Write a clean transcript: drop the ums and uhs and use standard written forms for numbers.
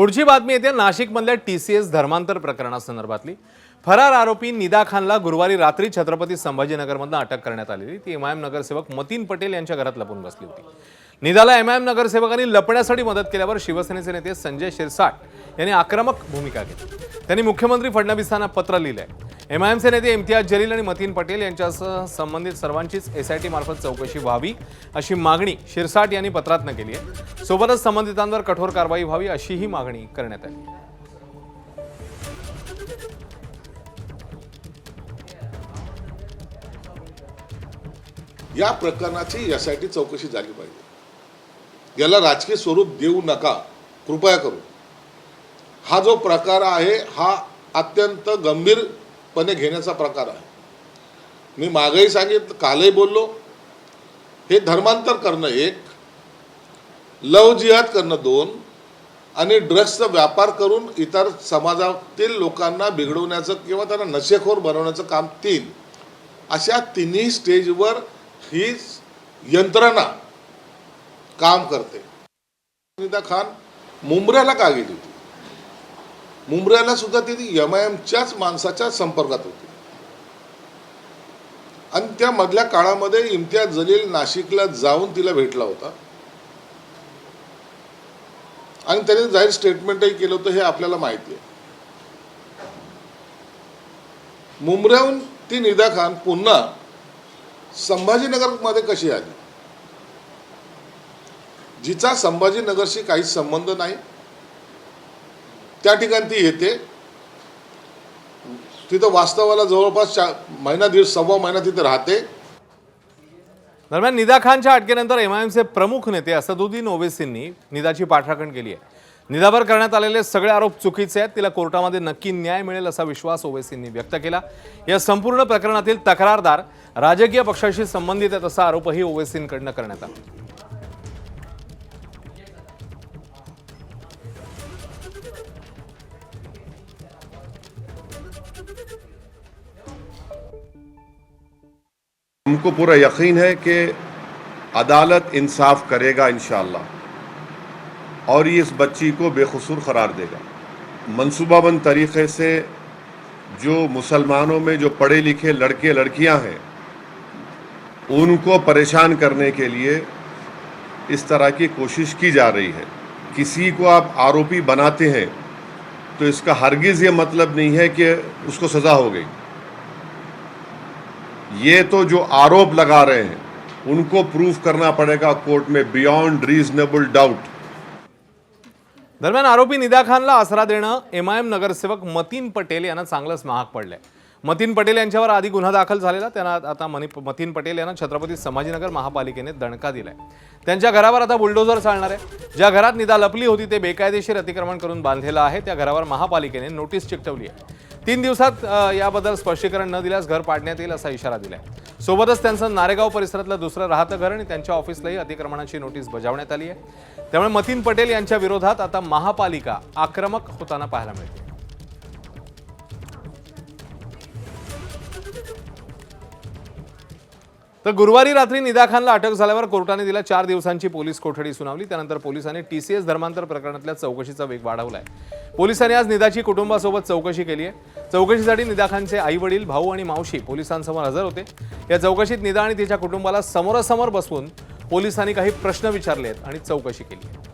पुढची बातमी येते नाशिकमधल्या TCS धर्मांतर प्रकरणासंदर्भातली। फरार आरोपी निदा खानला गुरुवारी रात्री छत्रपती संभाजीनगरमधून अटक करण्यात आलेली। ती MIM नगरसेवक मतीन पटेल यांच्या घरात लपून बसली होती। निदाला MIM नगरसेवकांनी लपण्यासाठी मदत केल्यावर शिवसेनेचे नेते संजय शिरसाट यांनी आक्रमक भूमिका घेतली। त्यांनी मुख्यमंत्री फडणवीसांना पत्र लिहिलंय। MIMचे नेते इम्तियाज जलील आणि मतीन पटेल यांच्यासह संबंधित सर्वांचीच SIT मार्फत चौकशी व्हावी अशी मागणी शिरसाट यांनी पत्रातनं केली आहे। सोबतच संबंधितांवर कठोर कारवाई व्हावी अशीही मागणी करण्यात आली। या प्रकरणाची SIT चौकशी झाली पाहिजे। याला राजकीय स्वरूप देऊ नका कृपया करून। हा जो प्रकार आहे हा अत्यंत गंभीरपणे घेण्याचा प्रकार आहे। मी मागेही सांगितलं, कालही बोललो, हे धर्मांतर करणं एक, लव जिहाद करणं दोन आणि ड्रग्सचा व्यापार करून इतर समाजातील लोकांना बिघडवण्याचं किंवा त्यांना नशेखोर बनवण्याचं काम तीन, अशा तिन्ही स्टेजवर ही यंत्रणा काम करते। निदा खान मुंब्र्याला का गेली होती? मुंब्र्याला सुद्धा ती MIMच्याच माणसाच्या संपर्कात होती आणि त्या मधल्या काळामध्ये इम्तियाज जलील नाशिकला जाऊन तिला भेटला होता आणि त्याने जाहीर स्टेटमेंटही केलं होतं, हे आपल्याला माहिती आहे। मुंब्र्याहून ती निदा खान पुन्हा संभाजीनगरमध्ये कशी आली? जिचा संभाजीनगरशी काही संबंध नाही त्या ठिकाणी ती येते, तिथं वास्तवाला जवळपास महिना दीड सव्वा महिना तिथे राहते। दरम्यान निदा खानच्या अटकेनंतर MIMचे प्रमुख नेते असदुद्दीन ओवैसींनी निदाची पाठराखण केली आहे। निदावर करण्यात आलेले सगळे आरोप चुकीचे आहेत, तिला कोर्टामध्ये नक्की न्याय मिळेल असा विश्वास ओवैसींनी व्यक्त केला। या संपूर्ण प्रकरणातील तक्रारदार राजकीय पक्षाशी संबंधित आहेत असा आरोपही ओवैसींकडून करण्यात आला। हमको पूरा यकीन है कि अदालत इंसाफ करेगा इंशाअल्लाह, और ये इस बच्ची को बेकसूर करार देगा। मंसूबाबंद तरीके से जो मुसलमानों में जो पढ़े लिखे लड़के लड़कियां हैं उनको परेशान करने के लिए इस तरह की कोशिश की जा रही है। किसी को आप आरोपी बनाते हैं तो इसका हरगिज़ ये मतलब नहीं है कि उसको सज़ा हो गई। ये तो जो आरोप लगा रहे हैं उनको प्रूफ करना पड़ेगा कोर्ट में बियॉन्ड रीजनेबल डाउट। दरम्यान आरोपी निदा खानला आसरा देणं MIM नगरसेवक मतीन पटेल यांना चांगलंच महाग पडलंय। मतीन पटेल यांच्यावर आधी गुन्हा दाखल झालेला, त्यांना आता मतीन पटेल यांना छत्रपती संभाजीनगर महापालिकेने दणका दिलाय। त्यांच्या घरावर आता बुलडोझर चालणार आहे। ज्या घरात निदा लपली होती ते बेकायदेशीर अतिक्रमण करून बांधलेलं आहे, त्या घरावर महापालिकेने नोटीस चिकटवली आहे। 3 दिवसात याबद्दल स्पष्टीकरण न दिल्यास घर पाडण्यात येईल असा इशारा दिलाय। सोबतच त्यांचं नारेगाव परिसरातलं दुसरं राहतं घर आणि त्यांच्या ऑफिसलाही अतिक्रमणाची नोटीस बजावण्यात आली आहे। त्यामुळे मतीन पटेल यांच्या विरोधात आता महापालिका आक्रमक होताना पाहायला मिळते। तर गुरुवारी रात्री निदा खानला अटक झाल्यावर कोर्टाने तिला 4 दिवसांची पोलीस कोठडी सुनावली। त्यानंतर पोलिसांनी TCS धर्मांतर प्रकरणातल्या चौकशीचा वेग वाढवलाय। पोलिसांनी आज निदाची कुटुंबासोबत चौकशी केली आहे। चौकशीसाठी निदा खानचे आई वडील, भाऊ आणि मावशी पोलिसांसमोर हजर होते। या चौकशीत निदा आणि तिच्या कुटुंबाला समोरासमोर बसवून पोलिसांनी काही प्रश्न विचारले आहेत आणि चौकशी केली आहे।